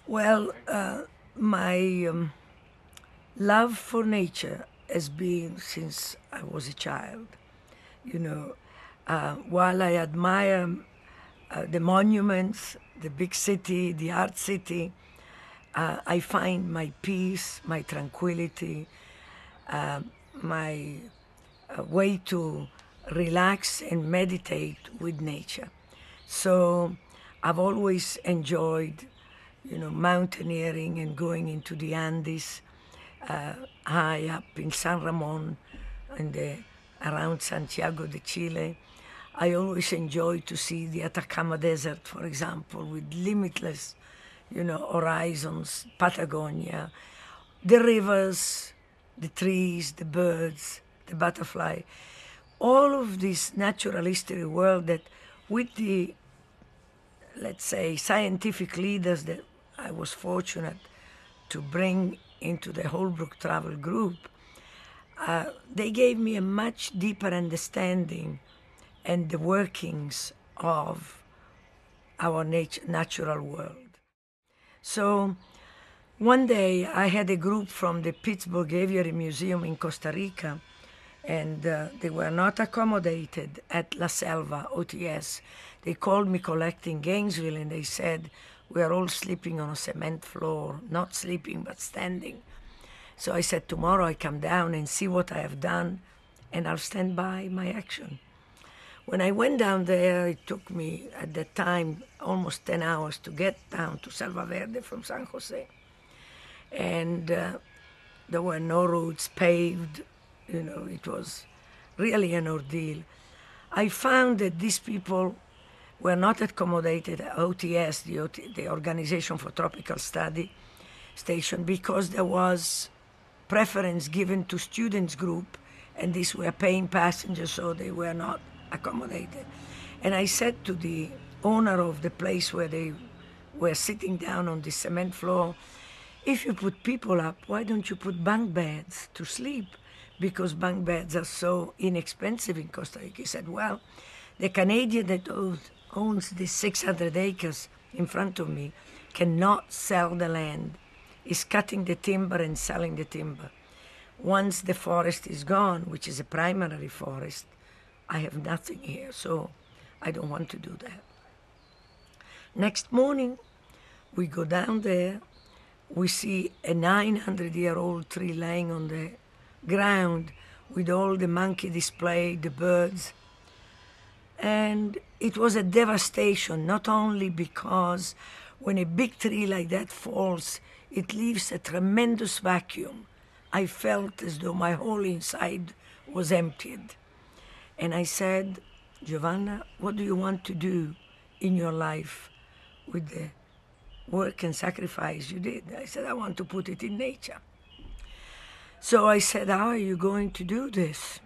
Well, my love for nature has been since I was a child. You know, while I admire the monuments, the big city, the art city, I find my peace, my tranquility, uh, my way to relax and meditate with nature. So I've always enjoyed, mountaineering and going into the Andes, high up in San Ramon, and around Santiago de Chile. I always enjoy to see the Atacama Desert, for example, with limitless, horizons, Patagonia, the rivers, the trees, the birds, the butterfly, all of this natural history world that with the, let's say, scientific leaders that I was fortunate to bring into the Holbrook travel group, they gave me a much deeper understanding and the workings of our natural world. So one day I had a group from the Pittsburgh Aviary Museum in Costa Rica, and they were not accommodated at La Selva, OTS. They called me collecting Gainesville, and they said, we are all sleeping on a cement floor, not sleeping but standing. So I said, tomorrow I come down and see what I have done, and I'll stand by my action. When I went down there, it took me, at that time, almost 10 hours to get down to Selva Verde from San Jose. And there were no roads paved. It was really an ordeal. I found that these people were not accommodated at OTS, the Organization for Tropical Study station, because there was preference given to students group, and these were paying passengers, so they were not accommodated. And I said to the owner of the place where they were sitting down on the cement floor, if you put people up, why don't you put bunk beds to sleep? Because bunk beds are so inexpensive in Costa Rica. He said, well, the Canadian that owns these 600 acres in front of me cannot sell the land. He's cutting the timber and selling the timber. Once the forest is gone, which is a primary forest, I have nothing here, so I don't want to do that. Next morning, we go down there. We see a 900-year-old tree laying on the ground with all the monkey display, the birds. And it was a devastation, not only because when a big tree like that falls, it leaves a tremendous vacuum. I felt as though my whole inside was emptied. And I said, Giovanna, what do you want to do in your life with the work and sacrifice you did? I said, I want to put it in nature. So I said, how are you going to do this?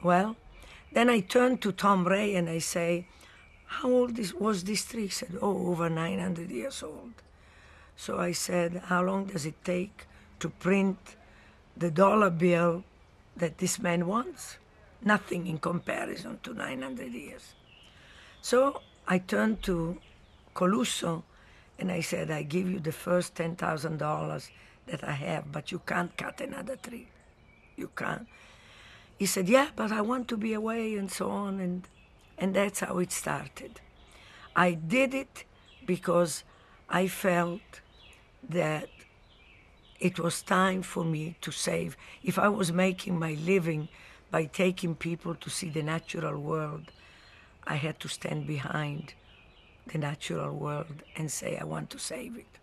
Well, then I turned to Tom Ray and I say, how old was this tree? He said, oh, over 900 years old. So I said, how long does it take to print the dollar bill that this man wants? Nothing in comparison to 900 years. So I turned to Colusso and I said, I give you the first $10,000 that I have, but you can't cut another tree. You can't. He said, yeah, but I want to be away and so on. And that's how it started. I did it because I felt that it was time for me to save. If I was making my living by taking people to see the natural world, I had to stand behind the natural world and say, I want to save it.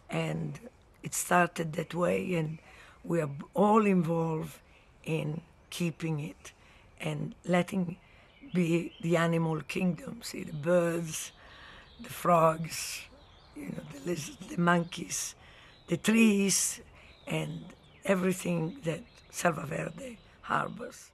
And it started that way, and we are all involved in keeping it and letting be the animal kingdom. See, the birds, the frogs, the lizards, the monkeys, the trees, and everything that Selva Verde harbors.